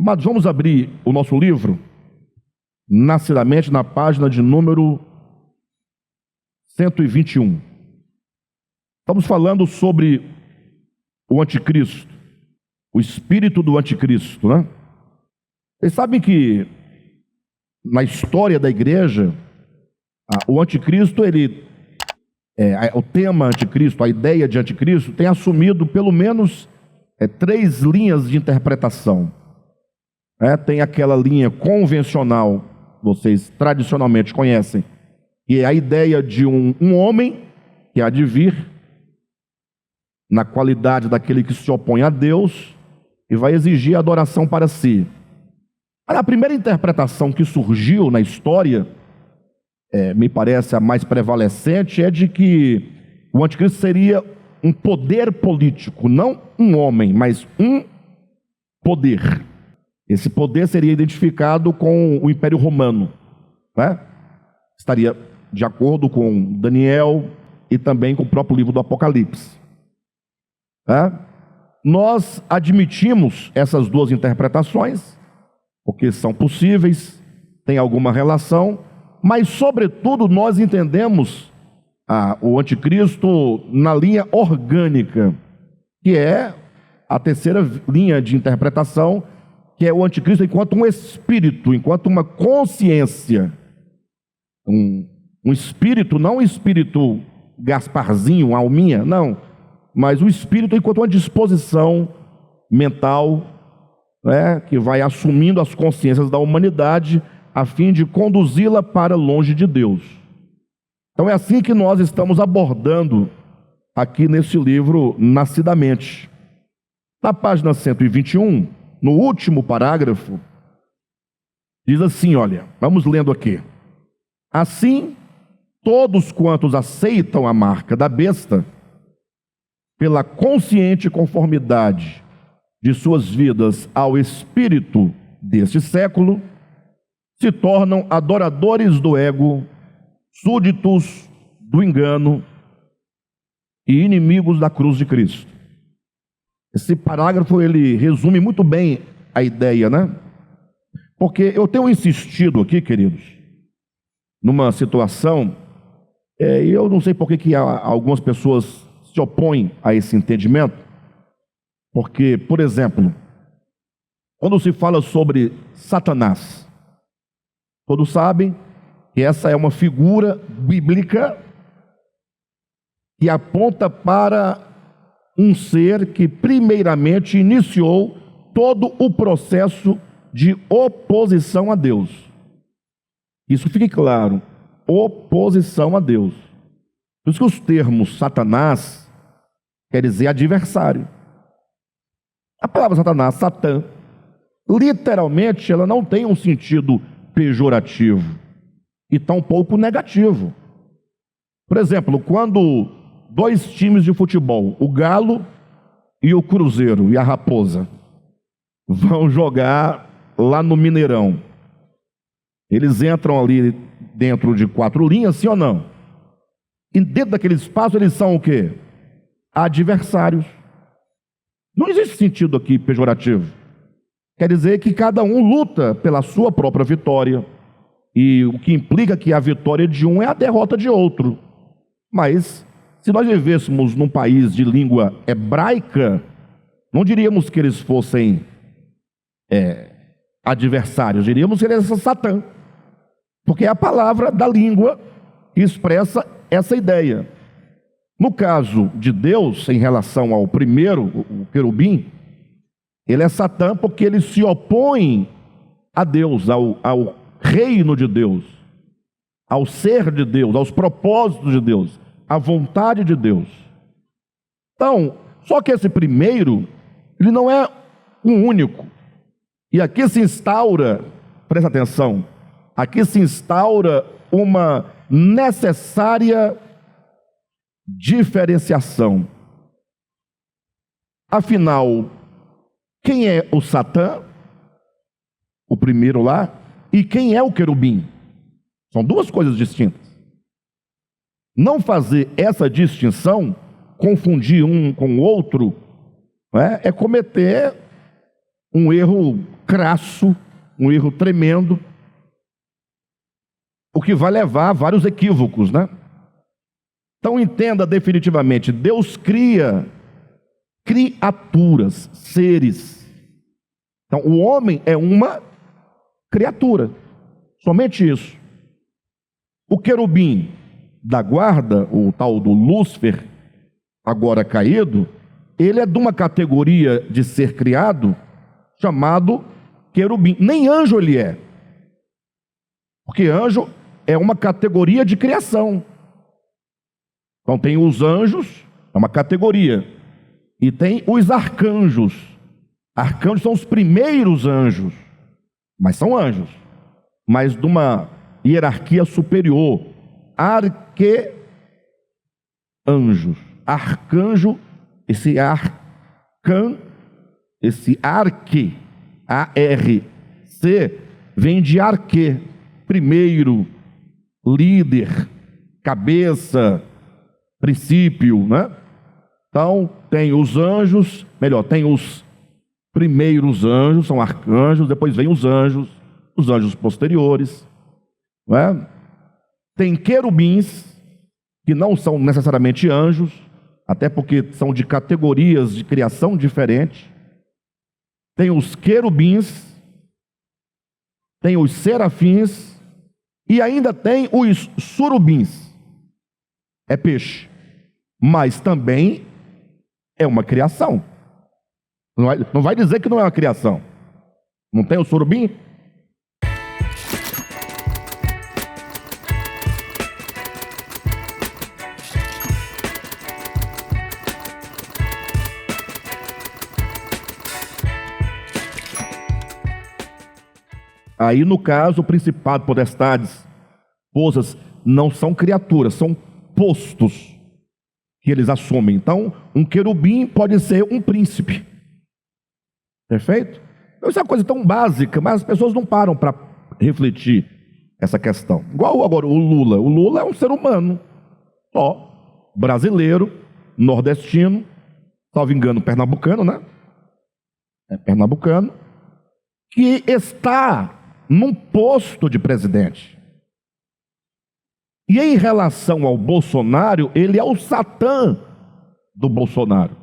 Amados, vamos abrir o nosso livro, Nascidamente, na página de número 121. Estamos falando sobre o anticristo, o espírito do anticristo, né? Vocês sabem que na história da igreja, o anticristo, o tema anticristo, a ideia de anticristo, tem assumido pelo menos 3 linhas de interpretação. Tem aquela linha convencional, vocês tradicionalmente conhecem, que é a ideia de um homem que há de vir na qualidade daquele que se opõe a Deus e vai exigir adoração para si. A primeira interpretação que surgiu na história, me parece a mais prevalecente, é de que o anticristo seria um poder político, não um homem, mas um poder. Esse poder seria identificado com o Império Romano, né? Estaria de acordo com Daniel e também com o próprio livro do Apocalipse. Nós admitimos essas 2 interpretações, porque são possíveis, tem alguma relação, mas sobretudo nós entendemos o anticristo na linha orgânica, que é a terceira linha de interpretação, que é o anticristo enquanto um espírito, enquanto uma consciência, um espírito, não um espírito Gasparzinho, alminha, não, mas o espírito enquanto uma disposição mental, que vai assumindo as consciências da humanidade a fim de conduzi-la para longe de Deus. Então é assim que nós estamos abordando aqui nesse livro, Nascidamente. Na página 121, no último parágrafo, diz assim, olha, vamos lendo aqui. Assim, todos quantos aceitam a marca da besta, pela consciente conformidade de suas vidas ao espírito deste século, se tornam adoradores do ego, súditos do engano e inimigos da cruz de Cristo. Esse parágrafo, ele resume muito bem a ideia, né? Porque eu tenho insistido aqui, queridos, numa situação, e eu não sei por que algumas pessoas se opõem a esse entendimento, porque, por exemplo, quando se fala sobre Satanás, todos sabem que essa é uma figura bíblica que aponta para um ser que primeiramente iniciou todo o processo de oposição a Deus. Isso fique claro, oposição a Deus. Por isso que os termos Satanás quer dizer adversário. A palavra Satanás, Satã, literalmente ela não tem um sentido pejorativo e tampouco negativo. Por exemplo, quando 2 times de futebol, o Galo e o Cruzeiro e a Raposa, vão jogar lá no Mineirão, eles entram ali dentro de 4 linhas, sim ou não? E dentro daquele espaço eles são o quê? Adversários. Não existe sentido aqui pejorativo. Quer dizer que cada um luta pela sua própria vitória, e o que implica que a vitória de um é a derrota de outro. Mas se nós vivêssemos num país de língua hebraica, não diríamos que eles fossem adversários, diríamos que eles são Satã, porque é a palavra da língua que expressa essa ideia. No caso de Deus, em relação ao primeiro, o querubim, ele é Satã porque ele se opõe a Deus, ao reino de Deus, ao ser de Deus, aos propósitos de Deus, à vontade de Deus. Então, só que esse primeiro, ele não é um único. E aqui se instaura, presta atenção, aqui se instaura uma necessária diferenciação. Afinal, quem é o Satã, o primeiro lá, e quem é o querubim? São 2 coisas distintas. Não fazer essa distinção, confundir um com o outro, é cometer um erro crasso, um erro tremendo, o que vai levar a vários equívocos, né? Então entenda definitivamente, Deus cria criaturas, seres. Então o homem é uma criatura, somente isso. O querubim da guarda, o tal do Lúcifer, agora caído, ele é de uma categoria de ser criado chamado querubim. Nem anjo ele é, porque anjo é uma categoria de criação. Então tem os anjos, é uma categoria, e tem os arcanjos. Arcanjos são os primeiros anjos, mas são anjos, mas de uma hierarquia superior. Arqueanjos, arcanjo, esse arcan, esse arque, A-R-C, vem de arque, primeiro, líder, cabeça, princípio, né? Então, tem os anjos, melhor, tem os primeiros anjos, são arcanjos, depois vem os anjos posteriores, não é? Tem querubins, que não são necessariamente anjos, até porque são de categorias de criação diferentes. Tem os querubins, tem os serafins, e ainda tem os surubins. É peixe, mas também é uma criação. Não vai dizer que não é uma criação. Não tem o surubim? Aí, no caso, o principado, potestades, forças, não são criaturas, são postos que eles assumem. Então, um querubim pode ser um príncipe. Perfeito? Então, isso é uma coisa tão básica, mas as pessoas não param para refletir essa questão. Igual agora o Lula. O Lula é um ser humano, brasileiro, nordestino, salvo engano, pernambucano, né? É pernambucano, que está num posto de presidente. E em relação ao Bolsonaro, ele é o Satã do Bolsonaro.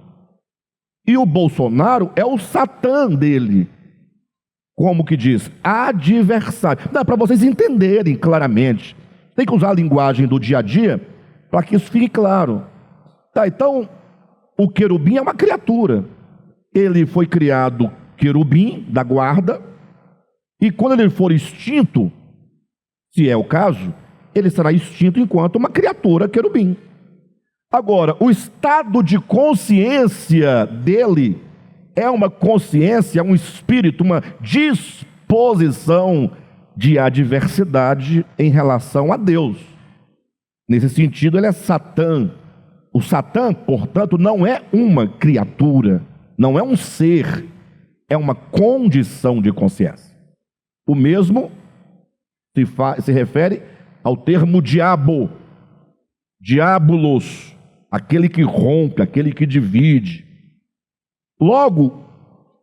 E o Bolsonaro é o Satã dele. Como que diz? Adversário. Dá para vocês entenderem claramente. Tem que usar a linguagem do dia a dia para que isso fique claro. Tá, então, o querubim é uma criatura. Ele foi criado querubim da guarda, e quando ele for extinto, se é o caso, ele será extinto enquanto uma criatura querubim. Agora, o estado de consciência dele é uma consciência, um espírito, uma disposição de adversidade em relação a Deus. Nesse sentido, ele é Satã. O Satã, portanto, não é uma criatura, não é um ser, é uma condição de consciência. O mesmo se refere ao termo diabo, diabolos, aquele que rompe, aquele que divide. Logo,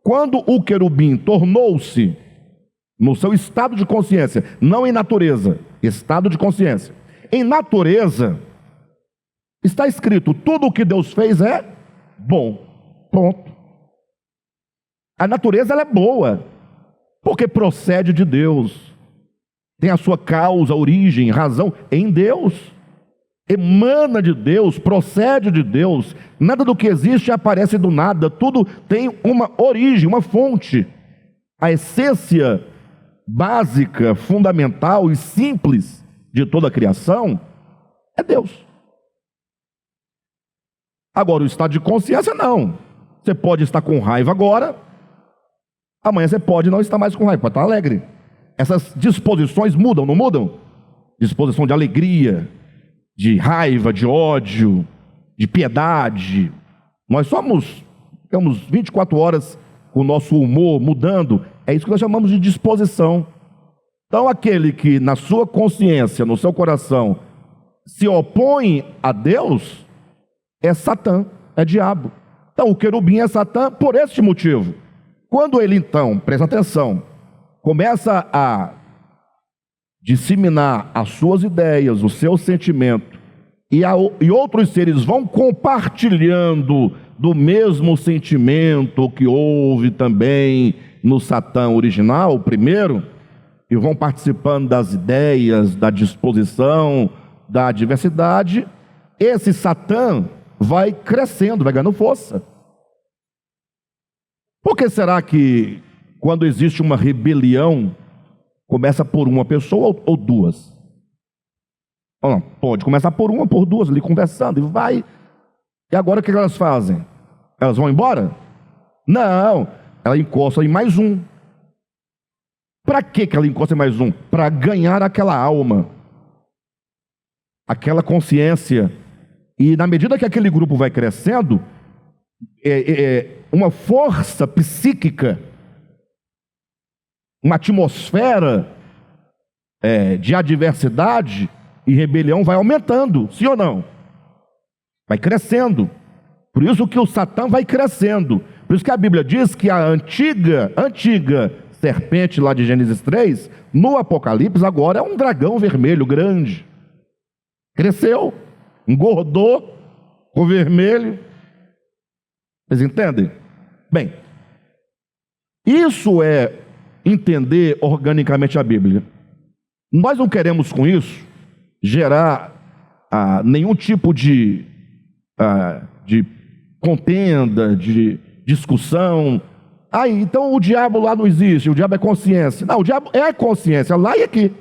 quando o querubim tornou-se no seu estado de consciência, não em natureza, estado de consciência. Em natureza, está escrito, tudo o que Deus fez é bom. Ponto. A natureza ela é boa, porque procede de Deus. Tem a sua causa, origem, razão em Deus. Emana de Deus, procede de Deus. Nada do que existe aparece do nada. Tudo tem uma origem, uma fonte. A essência básica, fundamental e simples de toda a criação é Deus. Agora, o estado de consciência, não. Você pode estar com raiva agora, amanhã você pode não estar mais com raiva, pode estar alegre. Essas disposições mudam, não mudam? Disposição de alegria, de raiva, de ódio, de piedade. Nós ficamos 24 horas com o nosso humor mudando. É isso que nós chamamos de disposição. Então, aquele que na sua consciência, no seu coração, se opõe a Deus, é Satã, é diabo. Então, o querubim é Satã por este motivo. Quando ele então, presta atenção, começa a disseminar as suas ideias, o seu sentimento, e outros seres vão compartilhando do mesmo sentimento que houve também no Satã original, o primeiro, e vão participando das ideias, da disposição, da diversidade, esse Satã vai crescendo, vai ganhando força. Por que será que quando existe uma rebelião, começa por uma pessoa ou duas? Ou não, pode começar por uma, por duas, ali conversando, e vai. E agora o que elas fazem? Elas vão embora? Não, ela encosta em mais um. Para que ela encosta em mais um? Para ganhar aquela alma, aquela consciência. E na medida que aquele grupo vai crescendo, uma força psíquica, uma atmosfera de adversidade e rebelião vai aumentando, sim ou não? Vai crescendo. Por isso que o Satã vai crescendo. Por isso que a Bíblia diz que a antiga serpente lá de Gênesis 3, no Apocalipse agora é um dragão vermelho grande. Cresceu, engordou, ficou vermelho. Vocês entendem? Bem, isso é entender organicamente a Bíblia. Nós não queremos com isso gerar nenhum tipo de contenda, de discussão. Então o diabo lá não existe, o diabo é consciência. Não, o diabo é consciência, lá e aqui.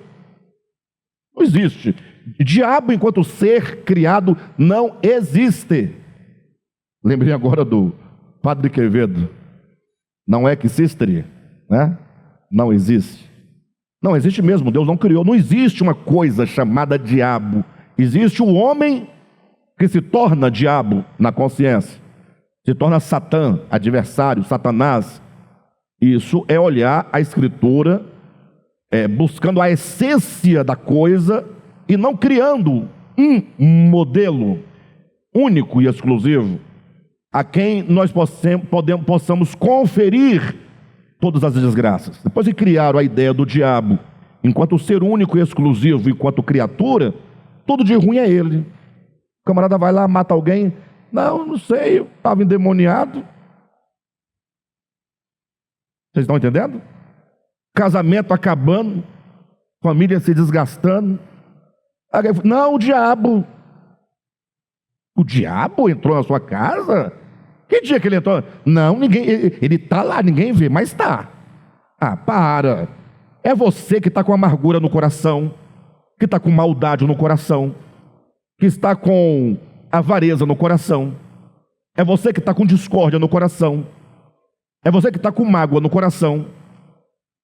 Não existe. Diabo enquanto ser criado não existe. Lembrei agora do Padre Quevedo. Não é que existe, né? Não existe. Não existe mesmo, Deus não criou. Não existe uma coisa chamada diabo. Existe o homem que se torna diabo na consciência. Se torna Satã, adversário, Satanás. Isso é olhar a Escritura, buscando a essência da coisa e não criando um modelo único e exclusivo a quem nós possamos conferir todas as desgraças. Depois de criaram a ideia do diabo enquanto ser único e exclusivo, enquanto criatura, tudo de ruim é ele. O camarada vai lá, mata alguém. Não sei, eu estava endemoniado. Vocês estão entendendo? Casamento acabando, família se desgastando. Não, o diabo. O diabo entrou na sua casa? Que dia que ele entrou? Não, ele está lá, ninguém vê, mas está. Para. É você que está com amargura no coração, que está com maldade no coração, que está com avareza no coração. É você que está com discórdia no coração. É você que está com mágoa no coração.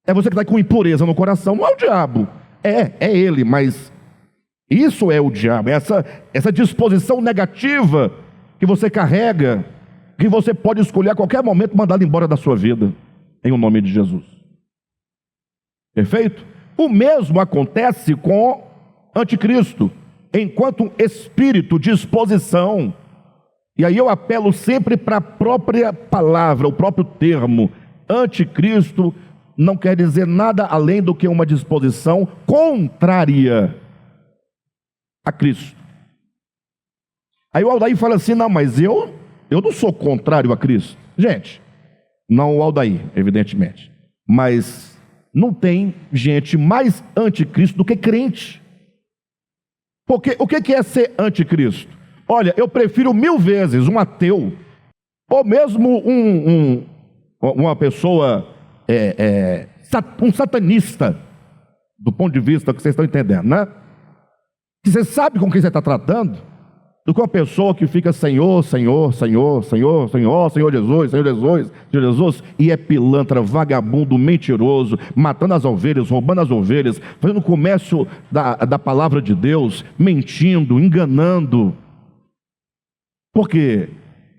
É você que está com impureza no coração. Não é o diabo. É ele, mas isso é o diabo. Essa disposição negativa que você carrega, que você pode escolher a qualquer momento mandá-lo embora da sua vida, em o nome de Jesus. Perfeito? O mesmo acontece com anticristo, enquanto espírito, disposição. E aí eu apelo sempre para a própria palavra, o próprio termo. Anticristo não quer dizer nada além do que uma disposição contrária a Cristo. Aí o Aldair fala assim: não, mas eu não sou contrário a Cristo. Gente, não o Aldair, evidentemente, mas não tem gente mais anticristo do que crente. Porque o que é ser anticristo? Olha, eu prefiro 1000 vezes um ateu, ou mesmo uma pessoa, um satanista, do ponto de vista que vocês estão entendendo, né? Que você sabe com quem você está tratando, do que uma pessoa que fica Senhor, Senhor, Senhor, Senhor, Senhor, Senhor Jesus, Senhor Jesus, Senhor Jesus, e é pilantra, vagabundo, mentiroso, matando as ovelhas, roubando as ovelhas, fazendo comércio da palavra de Deus, mentindo, enganando. Porque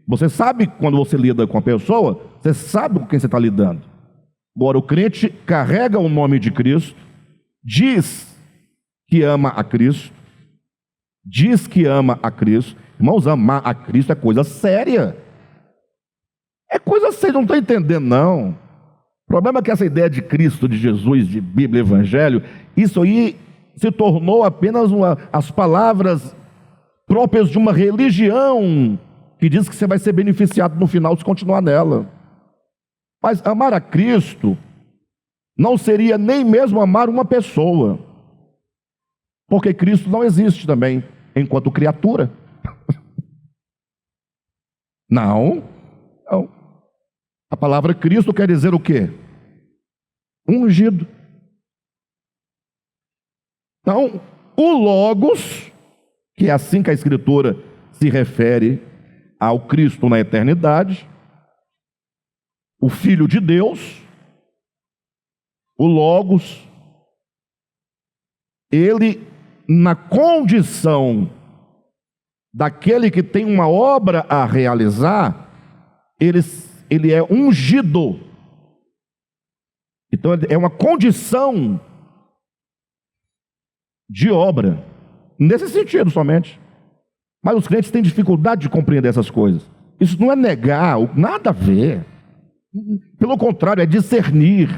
você sabe quando você lida com a pessoa, você sabe com quem você está lidando. Agora, o crente carrega o nome de Cristo, diz que ama a Cristo, diz que ama a Cristo. Irmãos, amar a Cristo é coisa séria. É coisa séria, não estou entendendo não. problema é que essa ideia de Cristo, de Jesus, de Bíblia, Evangelho, isso aí se tornou apenas as palavras próprias de uma religião que diz que você vai ser beneficiado no final se continuar nela. Mas amar a Cristo não seria nem mesmo amar uma pessoa, porque Cristo não existe também enquanto criatura. Não. A palavra Cristo quer dizer o quê? Ungido. Então, o Logos, que é assim que a Escritura se refere ao Cristo na eternidade, o Filho de Deus, o Logos, ele, na condição daquele que tem uma obra a realizar, ele é ungido. Então, é uma condição de obra, nesse sentido somente. Mas os crentes têm dificuldade de compreender essas coisas. Isso não é negar, nada a ver. Pelo contrário, é discernir.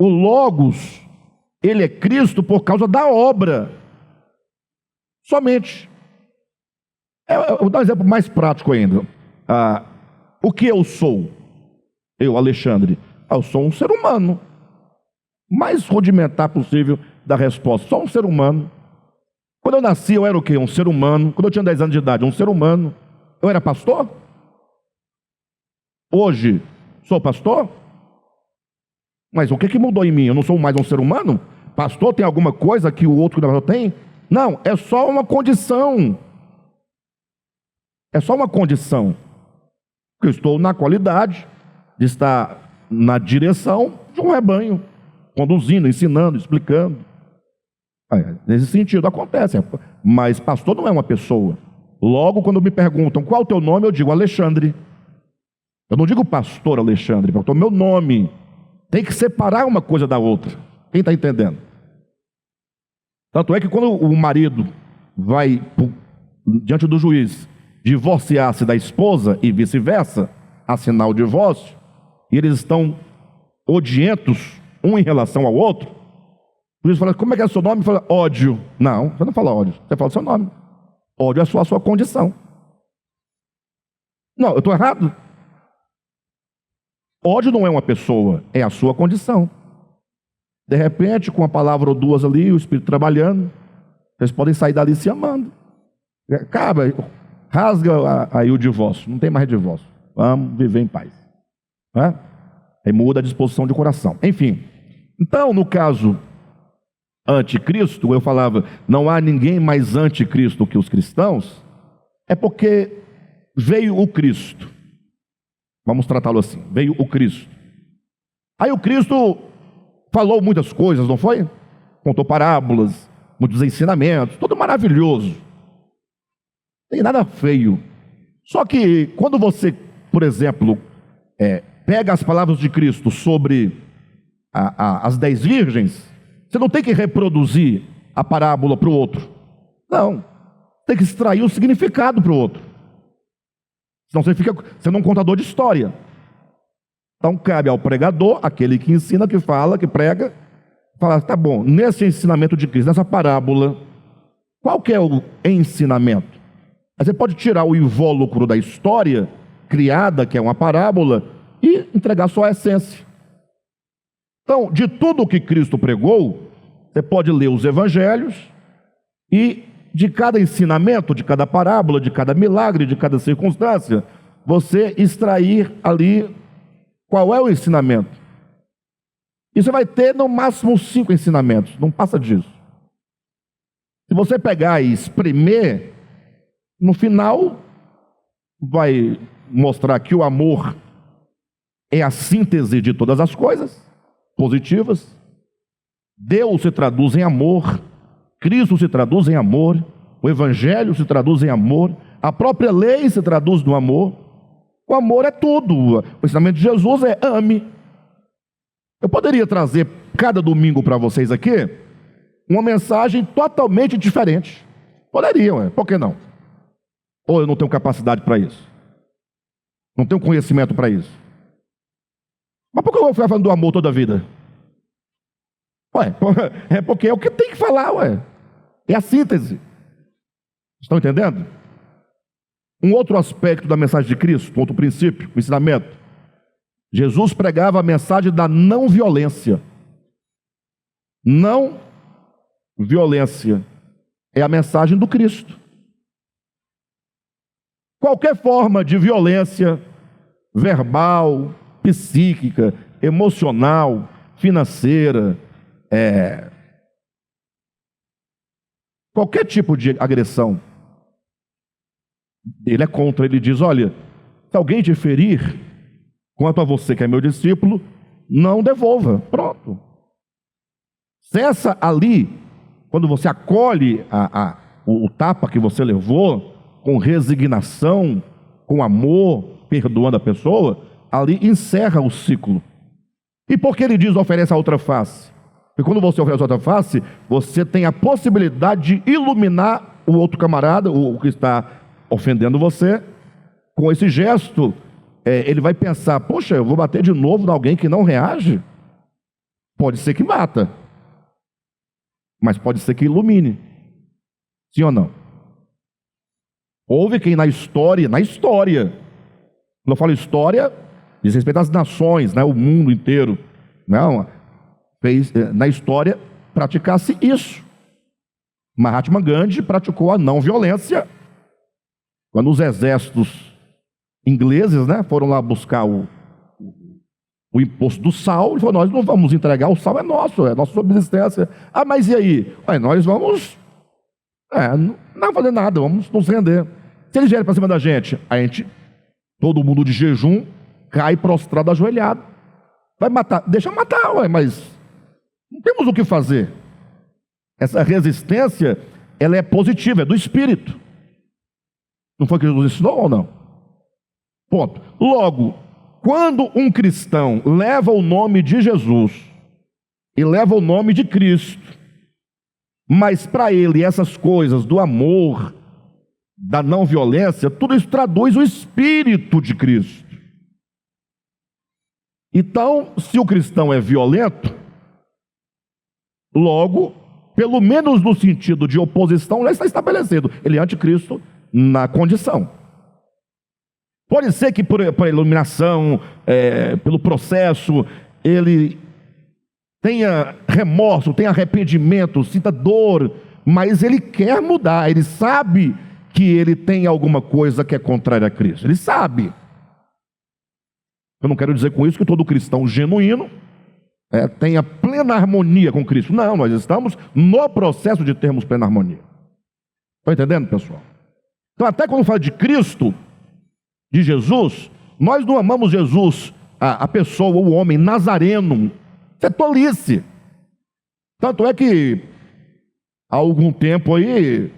O Logos, ele é Cristo por causa da obra. Somente. Eu vou dar um exemplo mais prático ainda. O que eu sou? Eu, Alexandre. Eu sou um ser humano. Mais rudimentar possível da resposta. Só um ser humano. Quando eu nasci, eu era o quê? Um ser humano. Quando eu tinha 10 anos de idade, um ser humano. Eu era pastor? Hoje, sou pastor? Mas o que mudou em mim? Eu não sou mais um ser humano? Pastor tem alguma coisa que o outro não tem? Não, é só uma condição. É só uma condição. Eu estou na qualidade de estar na direção de um rebanho, conduzindo, ensinando, explicando. Nesse sentido acontece. Mas pastor não é uma pessoa. Logo, quando me perguntam qual é o teu nome, eu digo Alexandre. Eu não digo pastor Alexandre, porque é o meu nome. Tem que separar uma coisa da outra. Quem está entendendo? Tanto é que quando o marido vai diante do juiz divorciar-se da esposa e vice-versa, assinar o divórcio, e eles estão odientos um em relação ao outro, o juiz fala, como é que é o seu nome? Fala, ódio. Não, você não fala ódio, você fala o seu nome. Ódio é só a sua condição. Não, eu estou errado? Ódio não é uma pessoa, é a sua condição. De repente, com uma palavra ou duas ali, o Espírito trabalhando, vocês podem sair dali se amando. Acaba, rasga aí o divórcio, não tem mais divórcio. Vamos viver em paz. Aí muda a disposição de coração. Enfim, então, no caso anticristo, eu falava, não há ninguém mais anticristo que os cristãos, é porque veio o Cristo. Vamos tratá-lo assim, veio o Cristo. Aí o Cristo falou muitas coisas, não foi? Contou parábolas, muitos ensinamentos, tudo maravilhoso. Não tem nada feio. Só que quando você, por exemplo, pega as palavras de Cristo sobre as 10 virgens, você não tem que reproduzir a parábola para o outro. Não. Tem que extrair o significado para o outro. Senão você fica sendo um contador de história. Então cabe ao pregador, aquele que ensina, que fala, que prega, falar, tá bom, nesse ensinamento de Cristo, nessa parábola, qual que é o ensinamento? Aí você pode tirar o invólucro da história criada, que é uma parábola, e entregar só a essência. Então, de tudo o que Cristo pregou, você pode ler os evangelhos e de cada ensinamento, de cada parábola, de cada milagre, de cada circunstância, você extrair ali qual é o ensinamento. E você vai ter no máximo 5 ensinamentos, não passa disso. Se você pegar e espremer, no final vai mostrar que o amor é a síntese de todas as coisas positivas. Deus se traduz em amor, Cristo se traduz em amor, o Evangelho se traduz em amor, a própria lei se traduz no amor. O amor é tudo. O ensinamento de Jesus é ame. Eu poderia trazer cada domingo para vocês aqui uma mensagem totalmente diferente. Poderia, por que não? Ou eu não tenho capacidade para isso? Não tenho conhecimento para isso? Mas por que eu vou ficar falando do amor toda a vida? Ué, é porque é o que tem que falar, ué. É a síntese. Estão entendendo? Um outro aspecto da mensagem de Cristo, um outro princípio, um ensinamento. Jesus pregava a mensagem da não violência. Não violência é a mensagem do Cristo. Qualquer forma de violência verbal, psíquica, emocional, financeira, qualquer tipo de agressão, ele é contra. Ele diz: olha, se alguém te ferir, quanto a você que é meu discípulo, não devolva. Pronto. Cessa ali, quando você acolhe o tapa que você levou, com resignação, com amor, perdoando a pessoa, ali encerra o ciclo. E por que ele diz oferece a outra face? Porque quando você oferece a outra face, você tem a possibilidade de iluminar o outro camarada, o que está ofendendo você. Com esse gesto, ele vai pensar: poxa, eu vou bater de novo em alguém que não reage? Pode ser que mata, mas pode ser que ilumine. Sim ou não? Houve quem na história, quando eu falo história, diz respeito às nações, né, o mundo inteiro, não, fez, na história, praticasse isso. Mahatma Gandhi praticou a não violência. Quando os exércitos ingleses, né, foram lá buscar o imposto do sal, ele falou: nós não vamos entregar, o sal é nossa subsistência. Ah, mas e aí? Nós vamos não fazer nada, vamos nos render. Se eles vierem para cima da gente, todo mundo de jejum, cai prostrado, ajoelhado. Vai matar? Deixa matar, mas não temos o que fazer. Essa resistência, ela é positiva, é do espírito. Não foi o que Jesus ensinou ou não? Ponto. Logo, quando um cristão leva o nome de Jesus e leva o nome de Cristo, mas para ele essas coisas do amor, da não violência, tudo isso traduz o Espírito de Cristo. Então, se o cristão é violento, logo, pelo menos no sentido de oposição, já está estabelecido, ele é anticristo na condição. Pode ser que por iluminação, pelo processo, ele tenha remorso, tenha arrependimento, sinta dor, mas ele quer mudar, ele sabe que ele tem alguma coisa que é contrária a Cristo, ele sabe. Eu não quero dizer com isso que todo cristão genuíno tenha plena harmonia com Cristo. Não, nós estamos no processo de termos plena harmonia. Estão entendendo, pessoal? Então, até quando fala de Cristo, de Jesus, nós não amamos Jesus, a pessoa, o homem nazareno. Isso é tolice. Tanto é que há algum tempo aí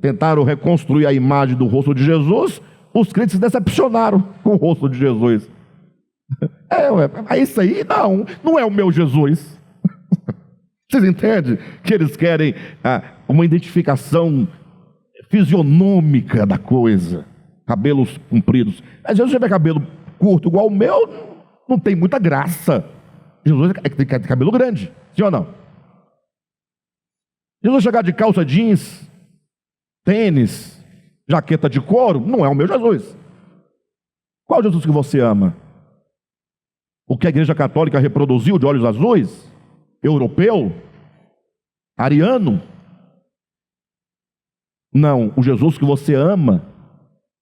tentaram reconstruir a imagem do rosto de Jesus, os crentes se decepcionaram com o rosto de Jesus. Isso aí não é o meu Jesus. Vocês entendem que eles querem uma identificação fisionômica da coisa, cabelos compridos. Mas Jesus tiver cabelo curto igual o meu, não tem muita graça. Jesus tem cabelo grande, sim ou não? Jesus chegar de calça jeans, tênis, jaqueta de couro, não é o meu Jesus. Qual Jesus que você ama? O que a Igreja Católica reproduziu de olhos azuis? Europeu? Ariano? Não, o Jesus que você ama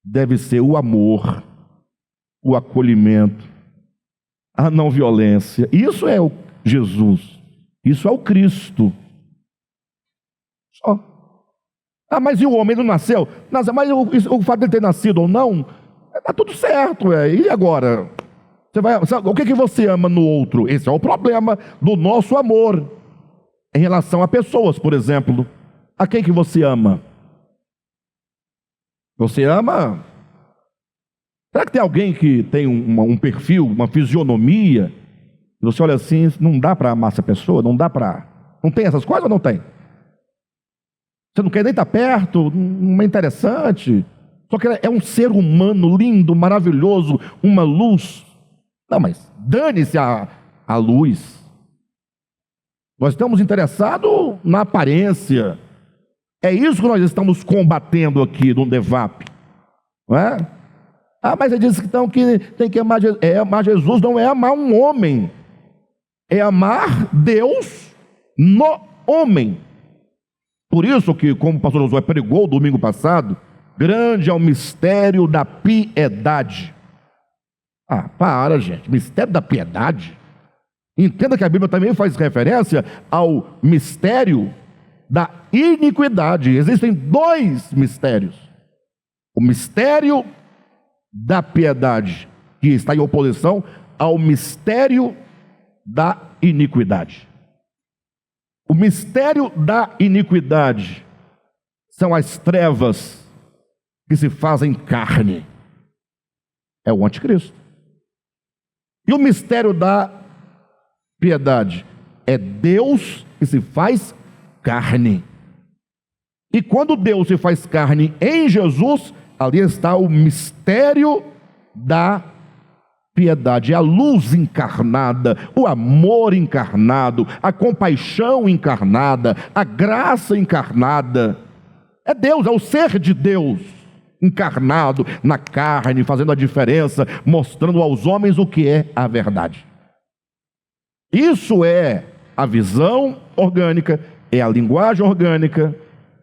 deve ser o amor, o acolhimento, a não violência. Isso é o Jesus, isso é o Cristo. Só. Mas e o homem não nasceu? Mas o fato de ele ter nascido ou não, está tudo certo. E agora? O que você ama no outro? Esse é o problema do nosso amor em relação a pessoas, por exemplo. A quem que você ama? Você ama? Será que tem alguém que tem um perfil, uma fisionomia, e você olha assim, não dá para amar essa pessoa? Não tem essas coisas ou não tem? Você não quer nem estar perto, não é interessante. Só que é um ser humano lindo, maravilhoso, uma luz. Não, mas dane-se a luz. Nós estamos interessados na aparência. É isso que nós estamos combatendo aqui no DEVAP. Não é? Ah, mas ele disse que, então, que tem que amar Jesus. Amar Jesus não é amar um homem. É amar Deus no homem. Por isso que, como o pastor Josué pregou domingo passado, grande é o mistério da piedade. Ah, para, gente. Mistério da piedade? Entenda que a Bíblia também faz referência ao mistério da iniquidade. Existem dois mistérios. O mistério da piedade, que está em oposição ao mistério da iniquidade. O mistério da iniquidade são as trevas que se fazem carne. É o anticristo. E o mistério da piedade é Deus que se faz carne. E quando Deus se faz carne em Jesus, ali está o mistério da piedade, a luz encarnada, o amor encarnado, a compaixão encarnada, a graça encarnada. É Deus, é o ser de Deus encarnado na carne, fazendo a diferença, mostrando aos homens o que é a verdade. Isso é a visão orgânica, é a linguagem orgânica.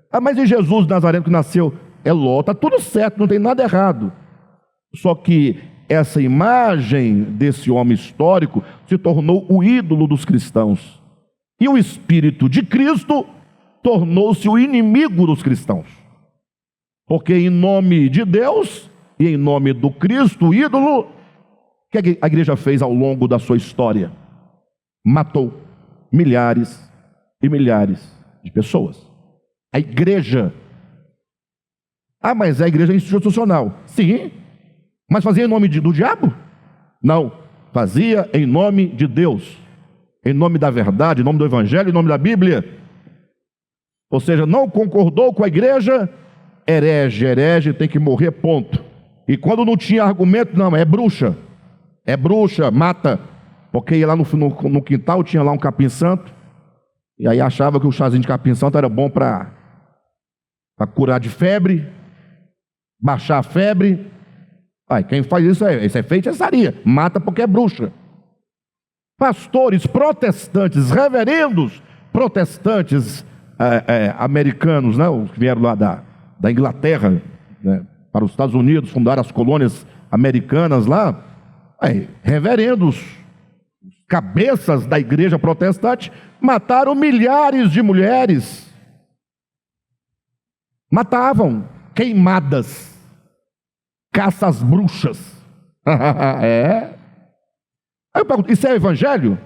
Ah, mas e Jesus Nazareno que nasceu? É Ló, está tudo certo, não tem nada errado. Só que essa imagem desse homem histórico se tornou o ídolo dos cristãos. E o Espírito de Cristo tornou-se o inimigo dos cristãos. Porque em nome de Deus e em nome do Cristo, o ídolo, o que a igreja fez ao longo da sua história? Matou milhares e milhares de pessoas. A igreja. Ah, mas a igreja é institucional. Sim, mas fazia em nome do diabo? Não, fazia em nome de Deus, em nome da verdade, em nome do Evangelho, em nome da Bíblia. Ou seja, não concordou com a igreja, herege tem que morrer, ponto. E quando não tinha argumento, não, é bruxa, mata. Porque ia lá no quintal, tinha lá um capim santo, e aí achava que o chazinho de capim santo era bom para curar de febre, baixar a febre. Aí, quem faz isso é feitiçaria, mata porque é bruxa. Pastores protestantes, reverendos protestantes americanos, né, os que vieram lá da Inglaterra, né, para os Estados Unidos, fundaram as colônias americanas lá, reverendos, cabeças da igreja protestante, mataram milhares de mulheres. Matavam, queimadas, caça às bruxas. Aí eu pergunto, isso é evangelho?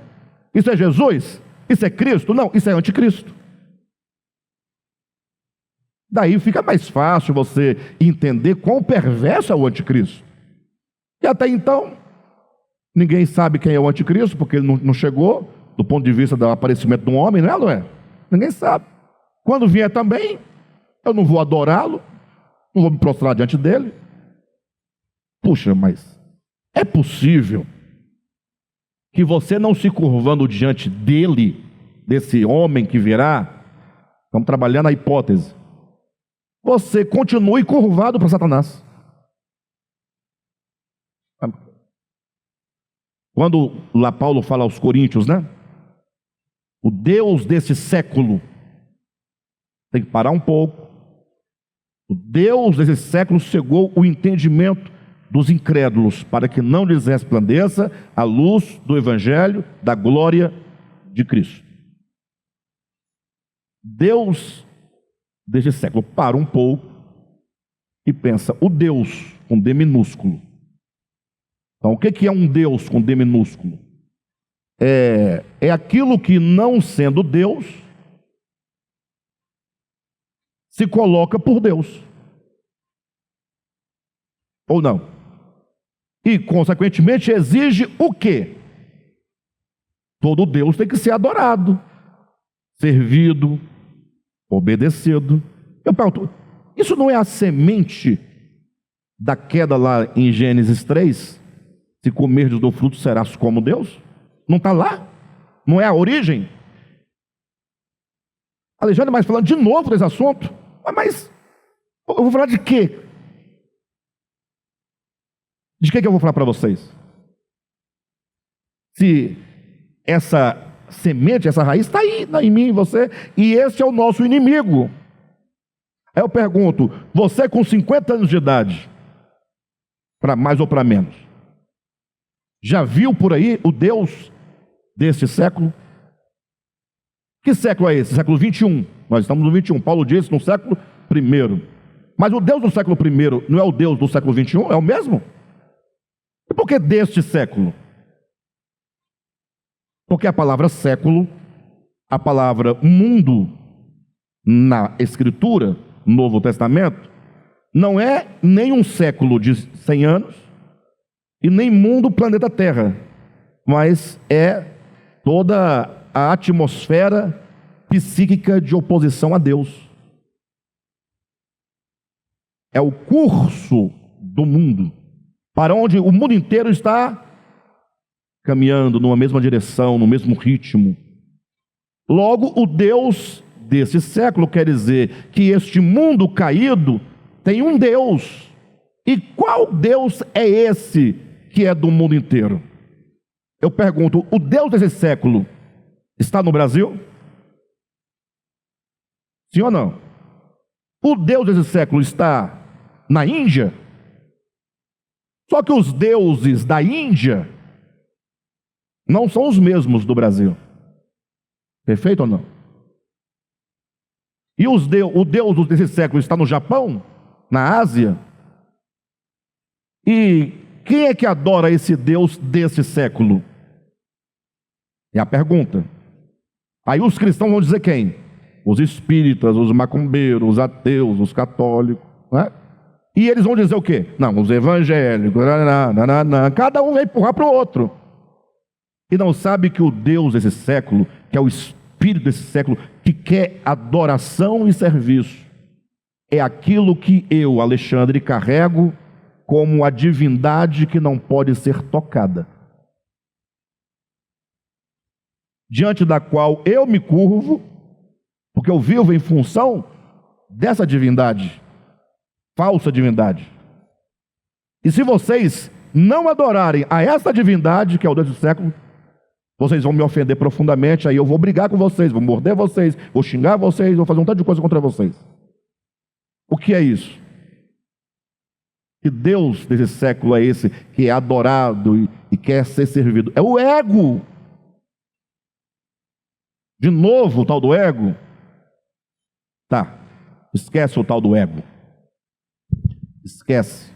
Isso é Jesus? Isso é Cristo? Não, isso é anticristo. Daí fica mais fácil você entender quão perverso é o anticristo. E até então, ninguém sabe quem é o anticristo, porque ele não chegou, do ponto de vista do aparecimento de um homem, não é? Ninguém sabe. Quando vier também, eu não vou adorá-lo, não vou me prostrar diante dele. Puxa, mas é possível que você não se curvando diante dele, desse homem que virá, estamos trabalhando a hipótese, você continue curvado para Satanás. Quando lá Paulo fala aos Coríntios, né? O Deus desse século, tem que parar um pouco. O Deus desse século cegou o entendimento dos incrédulos, para que não lhes resplandeça a luz do Evangelho, da glória de Cristo. Deus desse século para um pouco e pensa, o Deus com D minúsculo. Então, o que é um Deus com D minúsculo? É aquilo que, não sendo Deus, se coloca por Deus. Ou não? E, consequentemente, exige o quê? Todo Deus tem que ser adorado, servido, obedecido. Eu pergunto, isso não é a semente da queda lá em Gênesis 3? Se comerdes do fruto, serás como Deus. Não está lá? Não é a origem? Alexandre, mas falando de novo desse assunto, mas eu vou falar de quê? De que eu vou falar para vocês? Se essa semente, essa raiz está aí, em mim, em você, e esse é o nosso inimigo. Aí eu pergunto, você com 50 anos de idade, para mais ou para menos, já viu por aí o Deus deste século? Que século é esse? Século 21. Nós estamos no 21. Paulo disse no século I. Mas o Deus do século I não é o Deus do século 21? É o mesmo? E por que deste século? Porque a palavra século, a palavra mundo, na Escritura, no Novo Testamento, não é nem um século de 100 anos, e nem mundo, planeta Terra, mas é toda a atmosfera psíquica de oposição a Deus. É o curso do mundo, para onde o mundo inteiro está caminhando numa mesma direção, no mesmo ritmo. Logo, o Deus desse século quer dizer que este mundo caído tem um Deus. E qual Deus é esse que é do mundo inteiro? Eu pergunto, o Deus desse século está no Brasil? Sim ou não? O Deus desse século está na Índia? Só que os deuses da Índia não são os mesmos do Brasil. Perfeito ou não? E o Deus desse século está no Japão? Na Ásia? E quem é que adora esse Deus desse século? É a pergunta. Aí os cristãos vão dizer quem? Os espíritas, os macumbeiros, os ateus, os católicos, né? E eles vão dizer o quê? Não, os evangélicos, cada um vai empurrar para o outro. E não sabe que o Deus desse século, que é o espírito desse século, que quer adoração e serviço, é aquilo que eu, Alexandre, carrego como a divindade que não pode ser tocada, diante da qual eu me curvo, porque eu vivo em função dessa divindade, falsa divindade. E se vocês não adorarem a essa divindade, que é o Deus do século, vocês vão me ofender profundamente, aí eu vou brigar com vocês, vou morder vocês, vou xingar vocês, vou fazer um tanto de coisa contra vocês. O que é isso? Que Deus desse século é esse que é adorado e quer ser servido? É o ego. De novo o tal do ego? Tá, esquece o tal do ego. Esquece.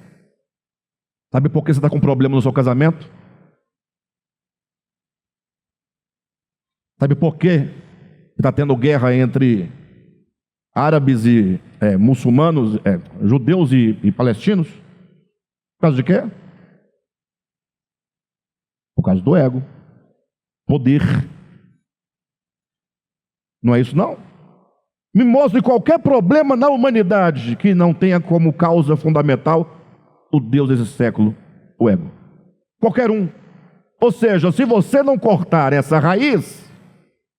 Sabe por que você está com problema no seu casamento? Sabe por que está tendo guerra entre árabes e muçulmanos, judeus e palestinos? Por causa de quê? Por causa do ego. Poder. Não é isso não? Me mostre qualquer problema na humanidade que não tenha como causa fundamental o Deus desse século, o ego. Qualquer um. Ou seja, se você não cortar essa raiz,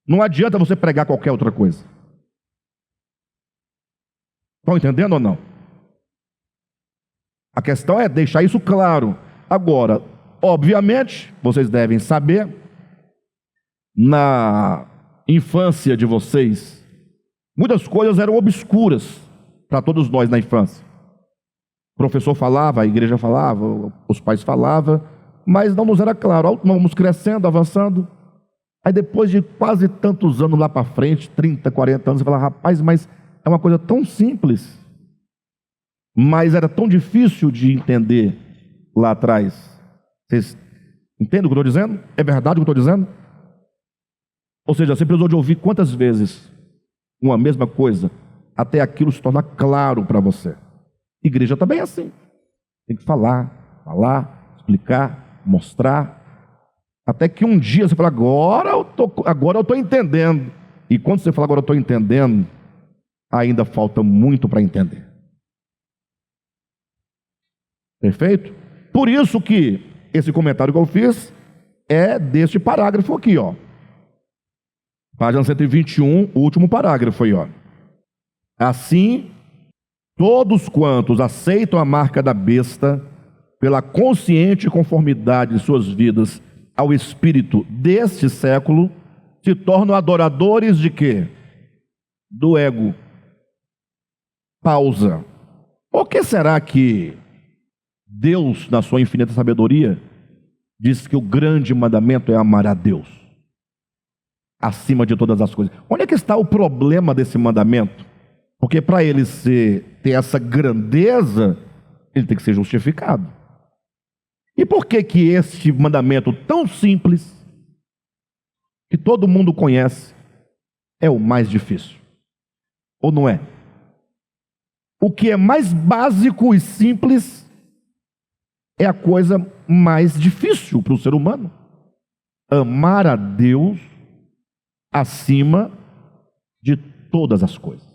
não adianta você pregar qualquer outra coisa. Estão entendendo ou não? A questão é deixar isso claro. Agora, obviamente, vocês devem saber, na infância de vocês, muitas coisas eram obscuras para todos nós na infância. O professor falava, a igreja falava, os pais falavam, mas não nos era claro. Vamos crescendo, avançando. Aí depois de quase tantos anos lá para frente, 30, 40 anos, você fala, rapaz, mas é uma coisa tão simples, mas era tão difícil de entender lá atrás. Vocês entendem o que eu estou dizendo? É verdade o que eu estou dizendo? Ou seja, você precisou de ouvir quantas vezes uma mesma coisa, até aquilo se tornar claro para você. Igreja também é assim. Tem que falar, explicar, mostrar, até que um dia você fala, agora eu estou entendendo. E quando você fala, agora eu estou entendendo, ainda falta muito para entender. Perfeito? Por isso que esse comentário que eu fiz é deste parágrafo aqui, ó. Página 121, o último parágrafo aí, ó. Assim, todos quantos aceitam a marca da besta, pela consciente conformidade de suas vidas ao espírito deste século, se tornam adoradores de quê? Do ego. Pausa. Por que será que Deus, na sua infinita sabedoria, diz que o grande mandamento é amar a Deus acima de todas as coisas? Onde é que está o problema desse mandamento? Porque para ele ter essa grandeza, ele tem que ser justificado. E por que que este mandamento tão simples, que todo mundo conhece, é o mais difícil? Ou não é? O que é mais básico e simples é a coisa mais difícil para o ser humano. Amar a Deus acima de todas as coisas.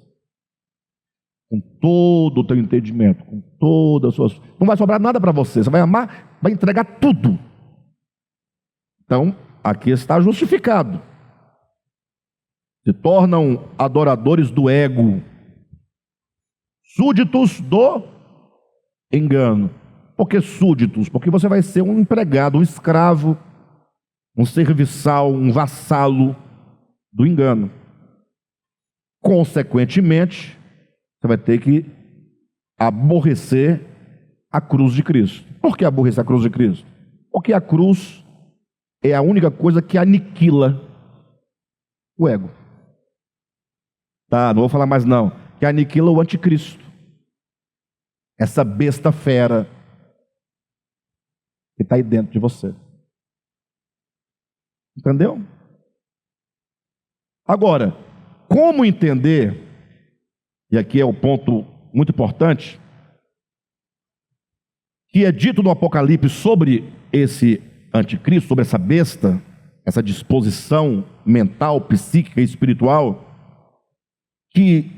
Com todo o teu entendimento, com todas as suas... Não vai sobrar nada para você, você vai amar, vai entregar tudo. Então, aqui está justificado. Se tornam adoradores do ego, súditos do engano. Por que súditos? Porque você vai ser um empregado, um escravo, um serviçal, um vassalo do engano. Consequentemente, você vai ter que aborrecer a cruz de Cristo. Por que aborrecer a cruz de Cristo? Porque a cruz é a única coisa que aniquila o ego. Tá, não vou falar mais não. Que aniquila o anticristo. Essa besta fera que está aí dentro de você. Entendeu? Agora, como entender, e aqui é o ponto muito importante, que é dito no Apocalipse sobre esse anticristo, sobre essa besta, essa disposição mental, psíquica e espiritual, que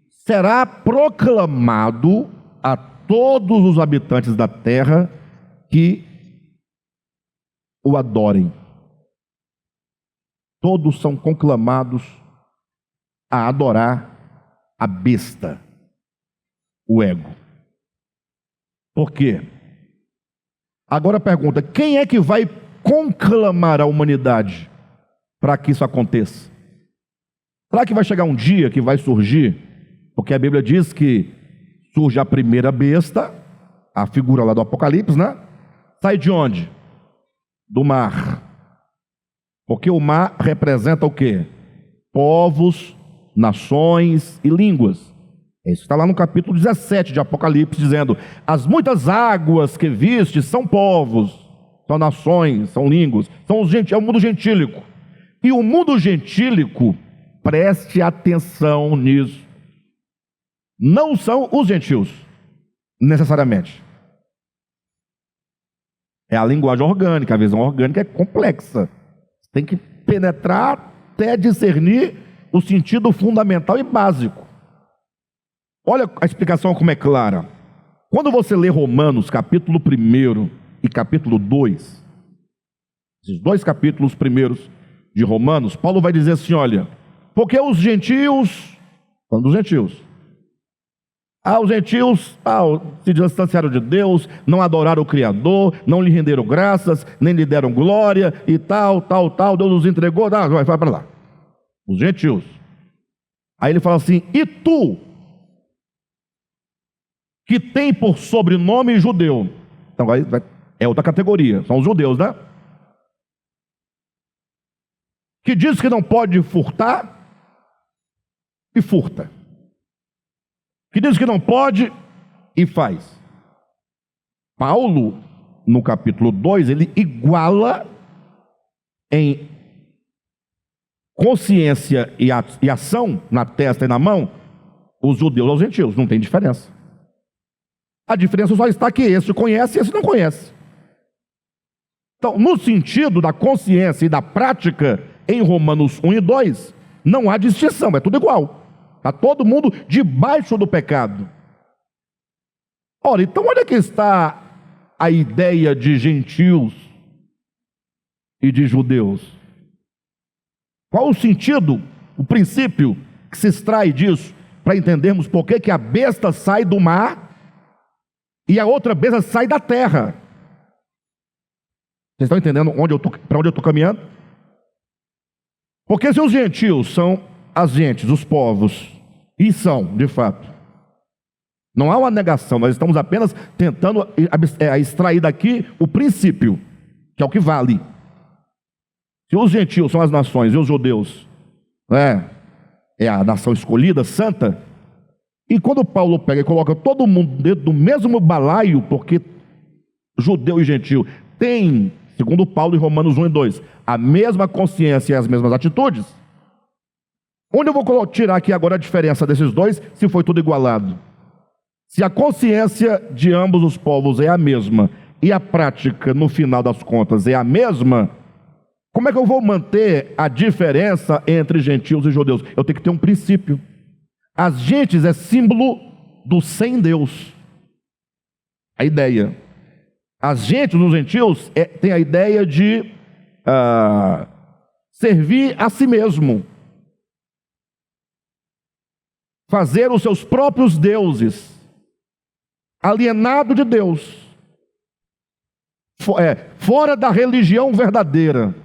será proclamado a todos os habitantes da terra que o adorem. Todos são conclamados a adorar a besta, o ego. Por quê? Agora pergunta, quem é que vai conclamar a humanidade para que isso aconteça? Será que vai chegar um dia que vai surgir? Porque a Bíblia diz que surge a primeira besta, a figura lá do Apocalipse, né? Sai de onde? Do mar. Porque o mar representa o quê? Povos, nações e línguas. Isso está lá no capítulo 17 de Apocalipse, dizendo: as muitas águas que viste são povos, são nações, são línguas, é o mundo gentílico. E o mundo gentílico, preste atenção nisso, não são os gentios, necessariamente. É a linguagem orgânica, a visão orgânica é complexa. Tem que penetrar até discernir o sentido fundamental e básico. Olha a explicação como é clara. Quando você lê Romanos, capítulo 1 e capítulo 2, esses dois capítulos primeiros de Romanos, Paulo vai dizer assim, olha, porque os gentios, falando dos gentios, os gentios se distanciaram de Deus, não adoraram o Criador, não lhe renderam graças, nem lhe deram glória e tal, Deus os entregou, vai para lá. Os gentios. Aí ele fala assim, e tu, que tem por sobrenome judeu. Então é outra categoria, são os judeus, né? Que diz que não pode furtar e furta. Que diz que não pode e faz. Paulo, no capítulo 2, ele iguala em consciência e ação, na testa e na mão, os judeus aos gentios. Não tem diferença. A diferença só está que esse conhece e esse não conhece. Então, no sentido da consciência e da prática, em Romanos 1 e 2, não há distinção, é tudo igual. Está todo mundo debaixo do pecado. Ora, então onde é que está a ideia de gentios e de judeus? Qual o sentido, o princípio que se extrai disso, para entendermos por que a besta sai do mar e a outra besta sai da terra? Vocês estão entendendo para onde eu estou caminhando? Porque se os gentios são as gentes, os povos, e são, de fato, não há uma negação, nós estamos apenas tentando extrair daqui o princípio, que é o que vale. Se os gentios são as nações e os judeus é a nação escolhida, santa, e quando Paulo pega e coloca todo mundo dentro do mesmo balaio, porque judeu e gentio têm, segundo Paulo em Romanos 1 e 2, a mesma consciência e as mesmas atitudes, onde eu vou tirar aqui agora a diferença desses dois, se foi tudo igualado? Se a consciência de ambos os povos é a mesma, e a prática, no final das contas, é a mesma, como é que eu vou manter a diferença entre gentios e judeus? Eu tenho que ter um princípio. As gentes é símbolo do sem Deus. A ideia. As gentes, os gentios, tem a ideia de servir a si mesmo. Fazer os seus próprios deuses. Alienado de Deus. Fora da religião verdadeira.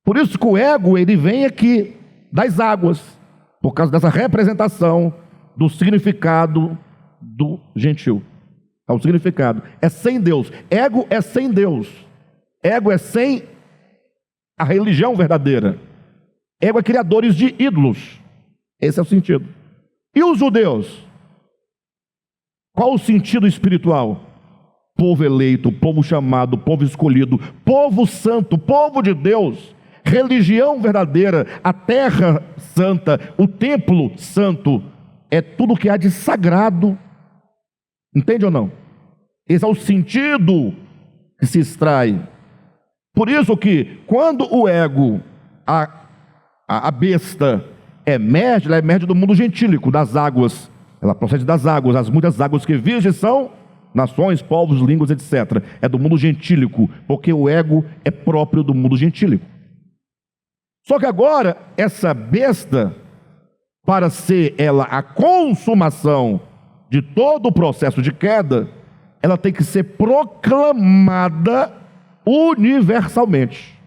Por isso que o ego, ele vem aqui das águas, por causa dessa representação do significado do gentil. É o significado. É sem Deus. Ego é sem Deus. Ego é sem a religião verdadeira. Ego é criadores de ídolos. Esse é o sentido. E os judeus? Qual o sentido espiritual? Povo eleito, povo chamado, povo escolhido, povo santo, povo de Deus. Religião verdadeira, a terra santa, o templo santo, é tudo que há de sagrado. Entende ou não? Esse é o sentido que se extrai. Por isso que quando o ego, a besta, emerge, ela emerge do mundo gentílico, das águas. Ela procede das águas. As muitas águas que virgem são nações, povos, línguas, etc. É do mundo gentílico, porque o ego é próprio do mundo gentílico. Só que agora, essa besta, para ser ela a consumação de todo o processo de queda, ela tem que ser proclamada universalmente.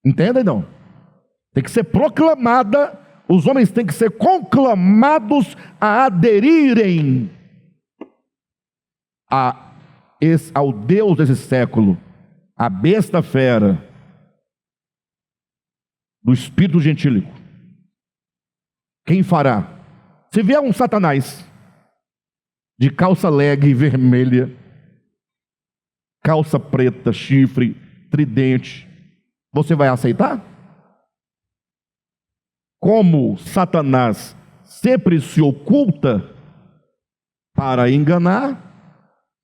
Entendem, não? Tem que ser proclamada, os homens têm que ser conclamados a aderirem ao Deus desse século, a besta fera, do espírito gentílico. Quem fará? Se vier um Satanás de calça leg vermelha, calça preta, chifre, tridente, você vai aceitar? Como Satanás sempre se oculta para enganar,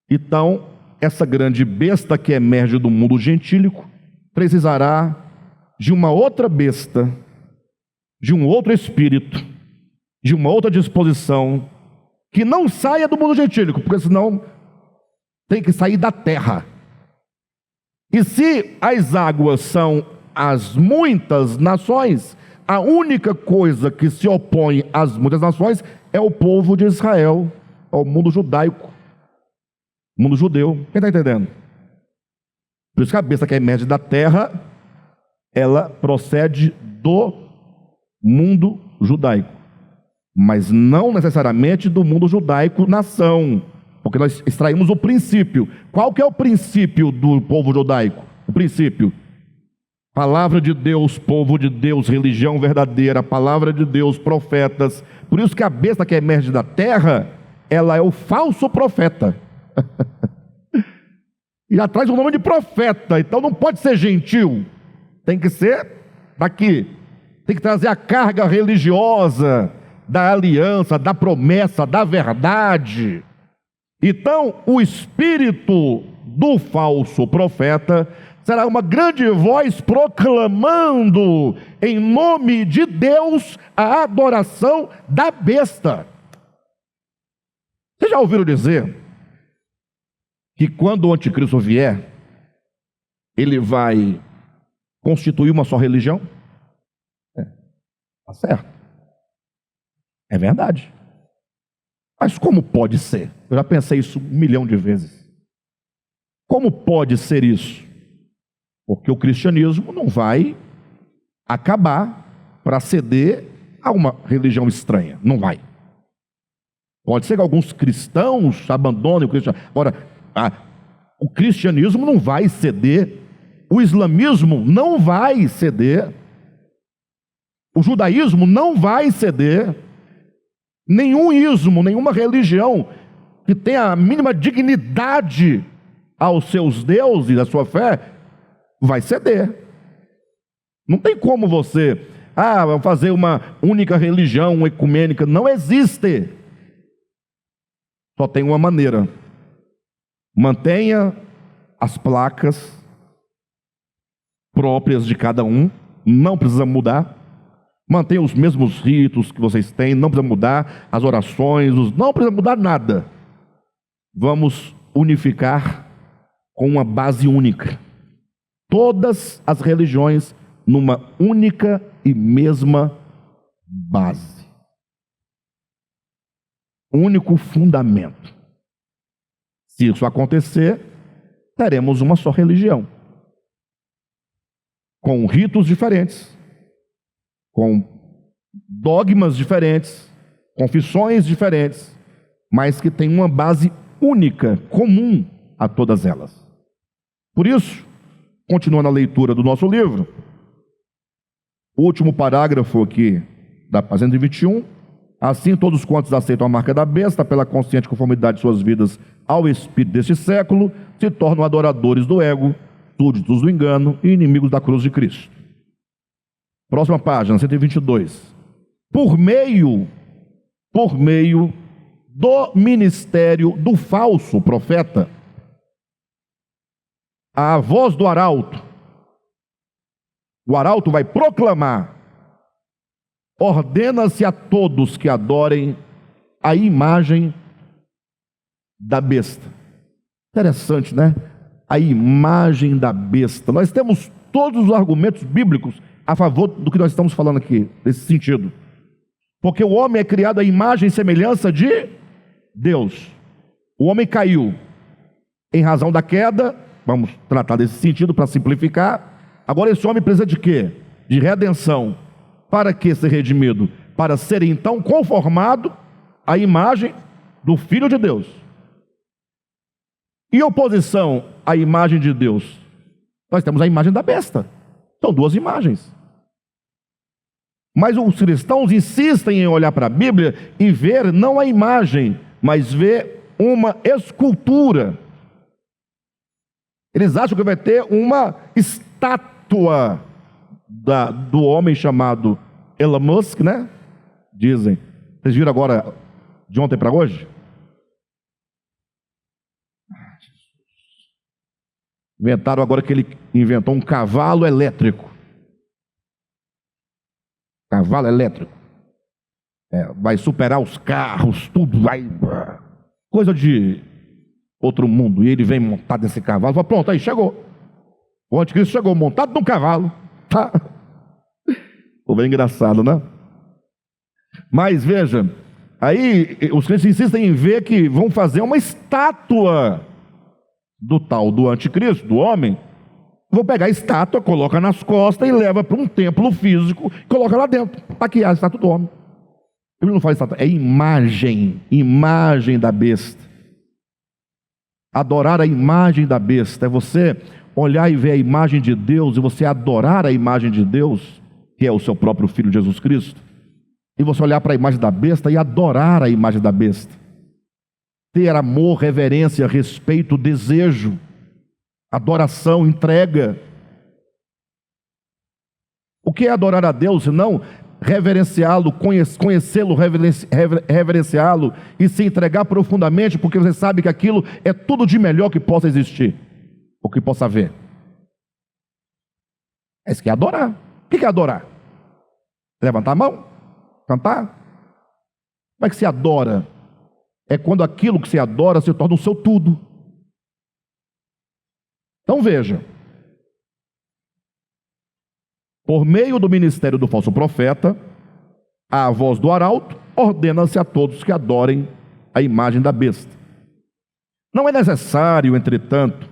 então essa grande besta que emerge do mundo gentílico precisará de uma outra besta, de um outro espírito, de uma outra disposição, que não saia do mundo gentílico, porque senão tem que sair da terra. E se as águas são as muitas nações, a única coisa que se opõe às muitas nações é o povo de Israel, é o mundo judaico, o mundo judeu. Quem está entendendo? Por isso que a besta que emerge da terra, ela procede do mundo judaico, mas não necessariamente do mundo judaico nação, porque nós extraímos o princípio. Qual que é o princípio do povo judaico? O princípio: palavra de Deus, povo de Deus, religião verdadeira, palavra de Deus, profetas. Por isso que a besta que emerge da terra, ela é o falso profeta. E já traz o nome de profeta, então não pode ser gentil. Tem que ser daqui. Tem que trazer a carga religiosa da aliança, da promessa, da verdade. Então, o espírito do falso profeta será uma grande voz proclamando em nome de Deus a adoração da besta. Vocês já ouviram dizer que quando o anticristo vier, ele vai constituir uma só religião? Tá certo. É verdade. Mas como pode ser? Eu já pensei isso 1 milhão de vezes. Como pode ser isso? Porque o cristianismo não vai acabar para ceder a uma religião estranha. Não vai. Pode ser que alguns cristãos abandonem o cristianismo. Agora, o cristianismo não vai ceder. O islamismo não vai ceder. O judaísmo não vai ceder. Nenhum ismo, nenhuma religião que tenha a mínima dignidade aos seus deuses, à sua fé, vai ceder. Não tem como você, fazer uma única religião ecumênica. Não existe. Só tem uma maneira. Mantenha as placas próprias de cada um, não precisa mudar. Mantenha os mesmos ritos que vocês têm, não precisa mudar as orações, não precisa mudar nada. Vamos unificar com uma base única. Todas as religiões numa única e mesma base. Único fundamento. Se isso acontecer, teremos uma só religião. Com ritos diferentes, com dogmas diferentes, confissões diferentes, mas que tem uma base única, comum a todas elas. Por isso, continuando a leitura do nosso livro, o último parágrafo aqui da página 121, assim todos quantos aceitam a marca da besta, pela consciente conformidade de suas vidas ao espírito deste século, se tornam adoradores do ego, súditos do engano e inimigos da cruz de Cristo. Próxima página, 122. Por meio do ministério do falso profeta, a voz do arauto, o arauto vai proclamar: ordena-se a todos que adorem a imagem da besta. Interessante, né? A imagem da besta. Nós temos todos os argumentos bíblicos a favor do que nós estamos falando aqui, nesse sentido. Porque o homem é criado à imagem e semelhança de Deus. O homem caiu em razão da queda, vamos tratar desse sentido para simplificar. Agora esse homem precisa de quê? De redenção. Para que ser redimido? Para ser então conformado à imagem do Filho de Deus. Em oposição à imagem de Deus, nós temos a imagem da besta. São duas imagens. Mas os cristãos insistem em olhar para a Bíblia e ver não a imagem, mas ver uma escultura. Eles acham que vai ter uma estátua do homem chamado Elon Musk, né? Dizem. Vocês viram agora, de ontem para hoje? Inventaram agora que ele inventou um cavalo elétrico. Cavalo elétrico. Vai superar os carros, tudo vai. Coisa de outro mundo. E ele vem montado nesse cavalo. Fala, pronto, aí chegou. O anticristo chegou montado num cavalo. Tá? Foi bem engraçado, né? Mas veja, aí os crentes insistem em ver que vão fazer uma estátua do anticristo, do homem. Vou pegar a estátua, coloca nas costas e leva para um templo físico, coloca lá dentro. Está aqui a estátua do homem. Ele não faz estátua, é imagem da besta. Adorar a imagem da besta é você olhar e ver a imagem de Deus e você adorar a imagem de Deus, que é o seu próprio Filho Jesus Cristo, e você olhar para a imagem da besta e adorar a imagem da besta. Ter amor, reverência, respeito, desejo, adoração, entrega. O que é adorar a Deus, senão reverenciá-lo, conhecê-lo, reverenciá-lo e se entregar profundamente, porque você sabe que aquilo é tudo de melhor que possa existir, ou que possa haver. É isso que é adorar. O que é adorar? Levantar a mão? Cantar? Como é que se adora? É quando aquilo que se adora se torna o seu tudo. Então veja, por meio do ministério do falso profeta, a voz do arauto ordena-se a todos que adorem a imagem da besta. Não é necessário, entretanto,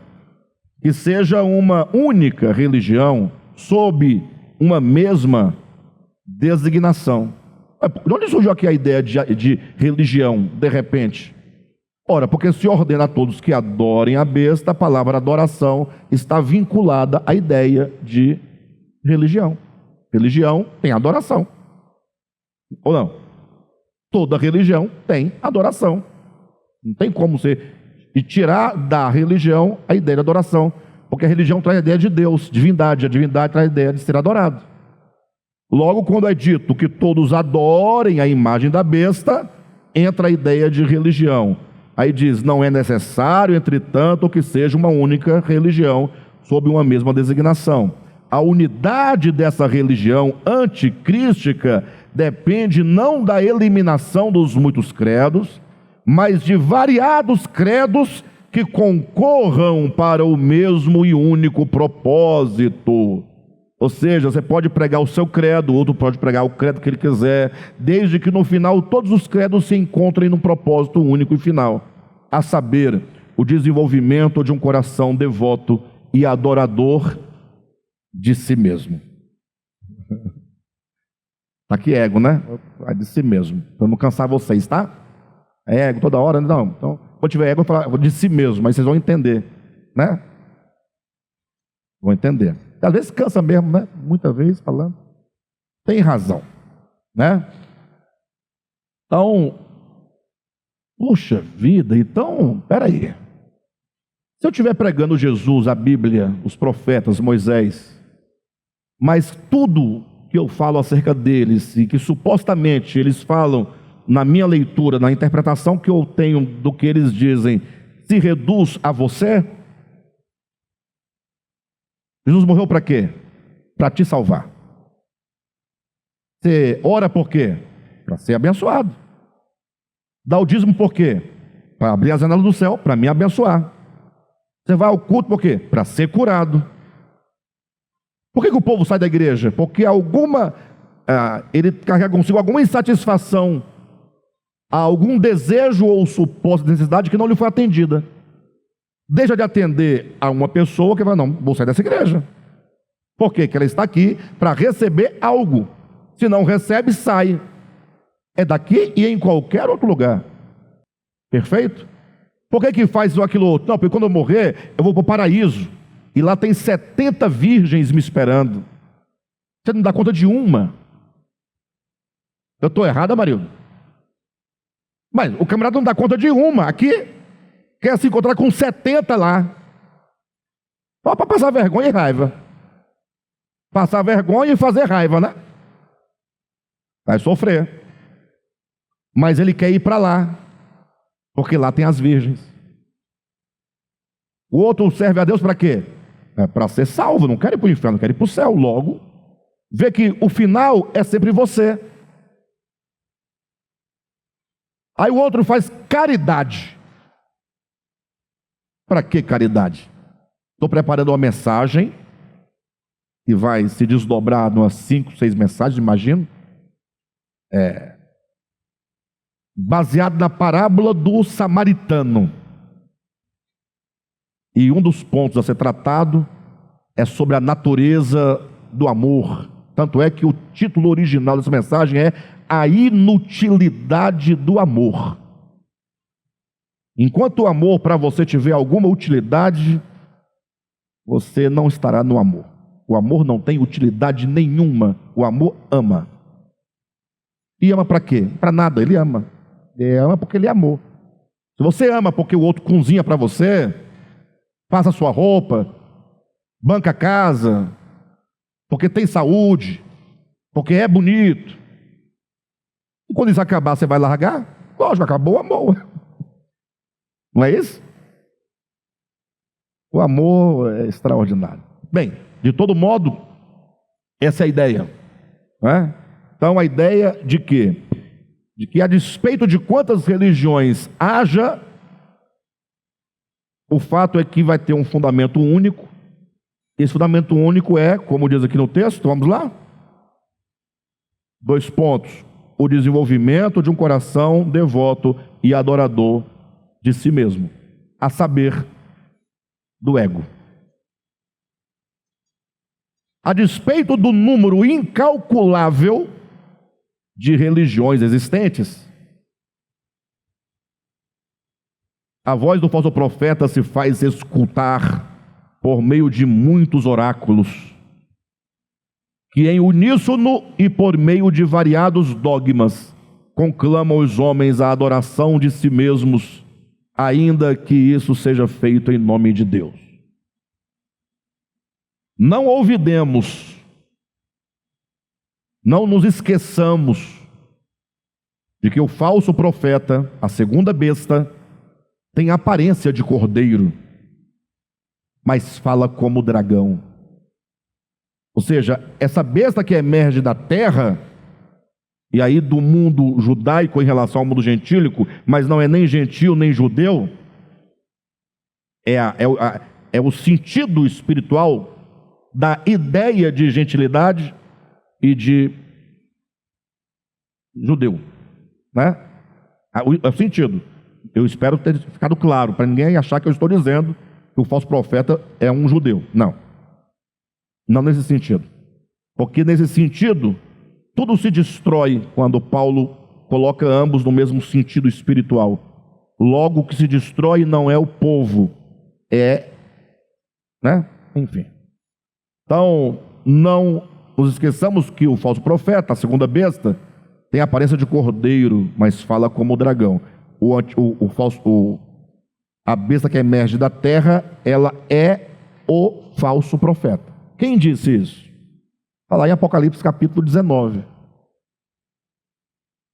que seja uma única religião sob uma mesma designação. De onde surgiu aqui a ideia de religião, de repente? Ora, porque se ordena a todos que adorem a besta, a palavra adoração está vinculada à ideia de religião. Religião tem adoração. Ou não? Toda religião tem adoração. Não tem como você tirar da religião a ideia de adoração, porque a religião traz a ideia de Deus, divindade. A divindade traz a ideia de ser adorado. Logo, quando é dito que todos adorem a imagem da besta, entra a ideia de religião. Aí diz, não é necessário, entretanto, que seja uma única religião sob uma mesma designação. A unidade dessa religião anticrística depende não da eliminação dos muitos credos, mas de variados credos que concorram para o mesmo e único propósito. Ou seja, você pode pregar o seu credo, o outro pode pregar o credo que ele quiser, desde que no final todos os credos se encontrem num propósito único e final, a saber, o desenvolvimento de um coração devoto e adorador de si mesmo. Tá aqui ego, né? É de si mesmo, para não cansar vocês, tá? É ego toda hora, não. Então, quando tiver ego, eu vou falar de si mesmo, mas vocês vão entender, né? Vão entender. Às vezes cansa mesmo, né? Muitas vezes falando. Tem razão, né? Então, puxa vida, então, peraí. Se eu estiver pregando Jesus, a Bíblia, os profetas, Moisés, mas tudo que eu falo acerca deles e que supostamente eles falam na minha leitura, na interpretação que eu tenho do que eles dizem, se reduz a você? Jesus morreu para quê? Para te salvar. Você ora por quê? Para ser abençoado. Dá o dízimo por quê? Para abrir as janelas do céu, para me abençoar. Você vai ao culto por quê? Para ser curado. Por que o povo sai da igreja? Porque ele carrega consigo alguma insatisfação, algum desejo ou suposta necessidade que não lhe foi atendida. Deixa de atender a uma pessoa que vai, não, vou sair dessa igreja. Por quê? Porque ela está aqui para receber algo. Se não recebe, sai. É daqui e em qualquer outro lugar. Perfeito? Por que faz aquilo outro? Não, porque quando eu morrer, eu vou para o paraíso. E lá tem 70 virgens me esperando. Você não dá conta de uma. Eu estou errado, marido? Mas o camarada não dá conta de uma. Aqui, quer se encontrar com 70 lá. Só para passar vergonha e raiva. Passar vergonha e fazer raiva, né? Vai sofrer. Mas ele quer ir para lá, porque lá tem as virgens. O outro serve a Deus para quê? É para ser salvo, não quer ir para o inferno, quer ir para o céu. Logo, vê que o final é sempre você. Aí o outro faz caridade. Para que caridade? Estou preparando uma mensagem que vai se desdobrar em umas 5, 6 mensagens, imagino. Baseado na parábola do samaritano. E um dos pontos a ser tratado é sobre a natureza do amor. Tanto é que o título original dessa mensagem é A Inutilidade do Amor. Enquanto o amor para você tiver alguma utilidade, você não estará no amor. O amor não tem utilidade nenhuma. O amor ama. E ama para quê? Para nada, ele ama. Ele ama porque ele amou. Se você ama porque o outro cozinha para você, passa a sua roupa, banca a casa, porque tem saúde, porque é bonito, e quando isso acabar, você vai largar? Lógico, acabou o amor. Não é isso? O amor é extraordinário. Bem, de todo modo, essa é a ideia, não é? Então, a ideia de que a despeito de quantas religiões haja, O fato é que vai ter um fundamento único. Esse fundamento único é, como diz aqui no texto, vamos lá? 2 pontos. O desenvolvimento de um coração devoto e adorador de si mesmo, a saber, do ego. A despeito do número incalculável de religiões existentes, a voz do falso profeta se faz escutar por meio de muitos oráculos, que em uníssono e por meio de variados dogmas conclamam os homens à adoração de si mesmos, ainda que isso seja feito em nome de Deus. Não olvidemos, não nos esqueçamos de que o falso profeta, a segunda besta, tem aparência de cordeiro, mas fala como dragão. Ou seja, essa besta que emerge da terra, e aí do mundo judaico em relação ao mundo gentílico, mas não é nem gentil nem judeu, é o sentido espiritual da ideia de gentilidade e de judeu, né? É o sentido. Eu espero ter ficado claro, para ninguém achar que eu estou dizendo que o falso profeta é um judeu. Não. Não nesse sentido. Porque nesse sentido, tudo se destrói quando Paulo coloca ambos no mesmo sentido espiritual. Logo, o que se destrói não é o povo, né? Enfim. Então, não nos esqueçamos que o falso profeta, a segunda besta, tem a aparência de cordeiro, mas fala como dragão. A besta que emerge da terra, ela é o falso profeta. Quem disse isso? Está lá em Apocalipse capítulo 19.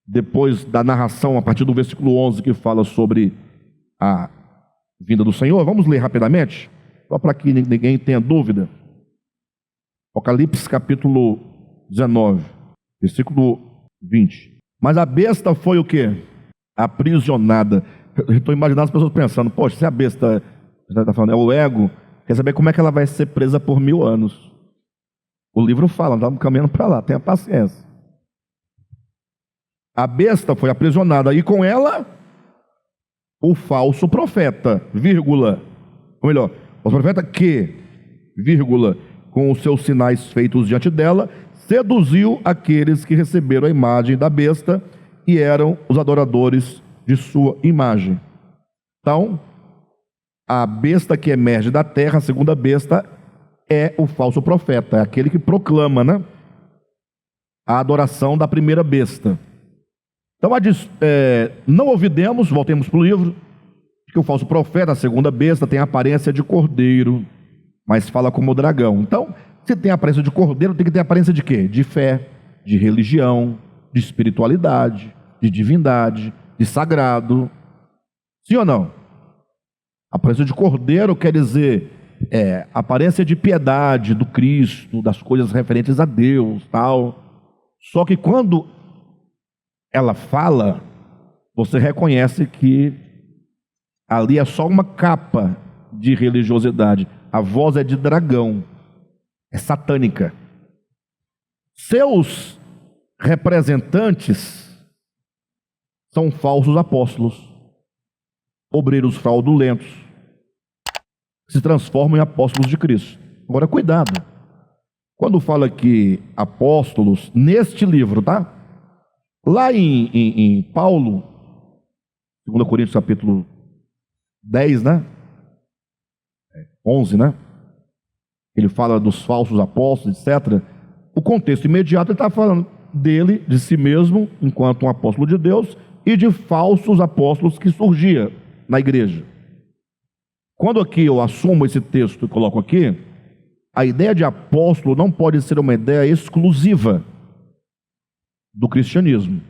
Depois da narração, a partir do versículo 11, que fala sobre a vinda do Senhor. Vamos ler rapidamente, só para que ninguém tenha dúvida. Apocalipse capítulo 19, versículo 20. Mas a besta foi o quê? Aprisionada. Eu estou imaginando as pessoas pensando, poxa, se a besta, você está falando, é o ego, quer saber como é que ela vai ser presa por 1000 anos? O livro fala, estamos caminhando para lá, tenha paciência. A besta foi aprisionada, e com ela, o falso profeta, vírgula, ou melhor, o profeta que, vírgula, com os seus sinais feitos diante dela, seduziu aqueles que receberam a imagem da besta e eram os adoradores de sua imagem. Então, a besta que emerge da terra, a segunda besta, é o falso profeta, é aquele que proclama, né, a adoração da primeira besta. Então, não olvidemos, voltemos para o livro, que o falso profeta, a segunda besta, tem a aparência de cordeiro, mas fala como dragão. Então, se tem a aparência de cordeiro, tem que ter a aparência de quê? De fé, de religião, de espiritualidade, de divindade, de sagrado. Sim ou não? A aparência de cordeiro quer dizer aparência de piedade do Cristo, das coisas referentes a Deus, tal. Só que quando ela fala, você reconhece que ali é só uma capa de religiosidade. A voz é de dragão, é satânica. Seus representantes são falsos apóstolos, obreiros fraudulentos, que se transformam em apóstolos de Cristo. Agora, cuidado. Quando fala que apóstolos, neste livro, tá? Lá em Paulo, 2 Coríntios capítulo 10, né? 11, né? Ele fala dos falsos apóstolos, etc. O contexto imediato, ele está falando dele, de si mesmo, enquanto um apóstolo de Deus, e de falsos apóstolos que surgia na igreja. Quando aqui eu assumo esse texto e coloco aqui, a ideia de apóstolo não pode ser uma ideia exclusiva do cristianismo.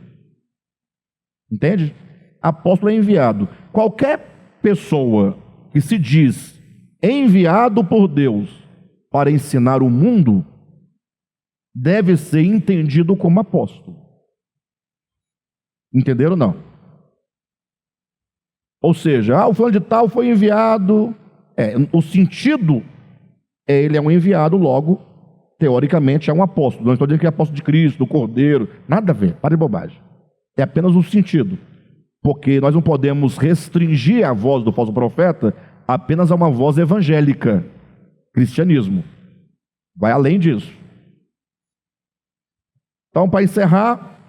Entende? Apóstolo é enviado. Qualquer pessoa que se diz enviado por Deus para ensinar o mundo deve ser entendido como apóstolo. Entenderam ou não? Ou seja, o fulano de tal foi enviado. O sentido ele é um enviado, logo, teoricamente, é um apóstolo. Não estou dizendo que é apóstolo de Cristo, do Cordeiro, nada a ver, para de bobagem. É apenas o sentido. Porque nós não podemos restringir a voz do falso profeta apenas a uma voz evangélica. Cristianismo vai além disso. Então, para encerrar,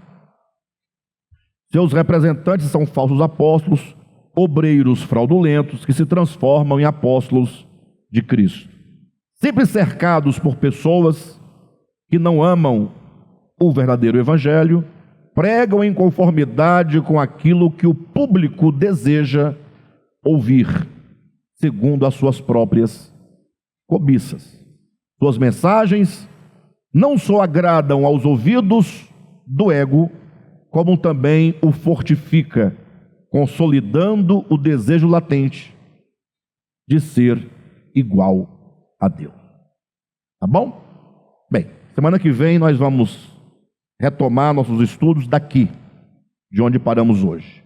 seus representantes são falsos apóstolos, obreiros fraudulentos que se transformam em apóstolos de Cristo, sempre cercados por pessoas que não amam o verdadeiro evangelho, pregam em conformidade com aquilo que o público deseja ouvir, segundo as suas próprias cobiças. Suas mensagens não só agradam aos ouvidos do ego, como também o fortifica, consolidando o desejo latente de ser igual a Deus. Tá bom? Bem, semana que vem nós vamos retomar nossos estudos daqui, de onde paramos hoje.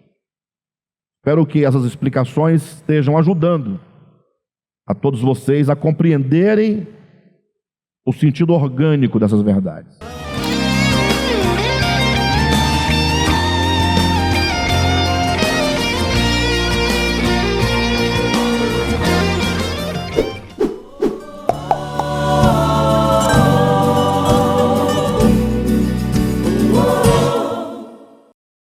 Espero que essas explicações estejam ajudando a todos vocês a compreenderem o sentido orgânico dessas verdades.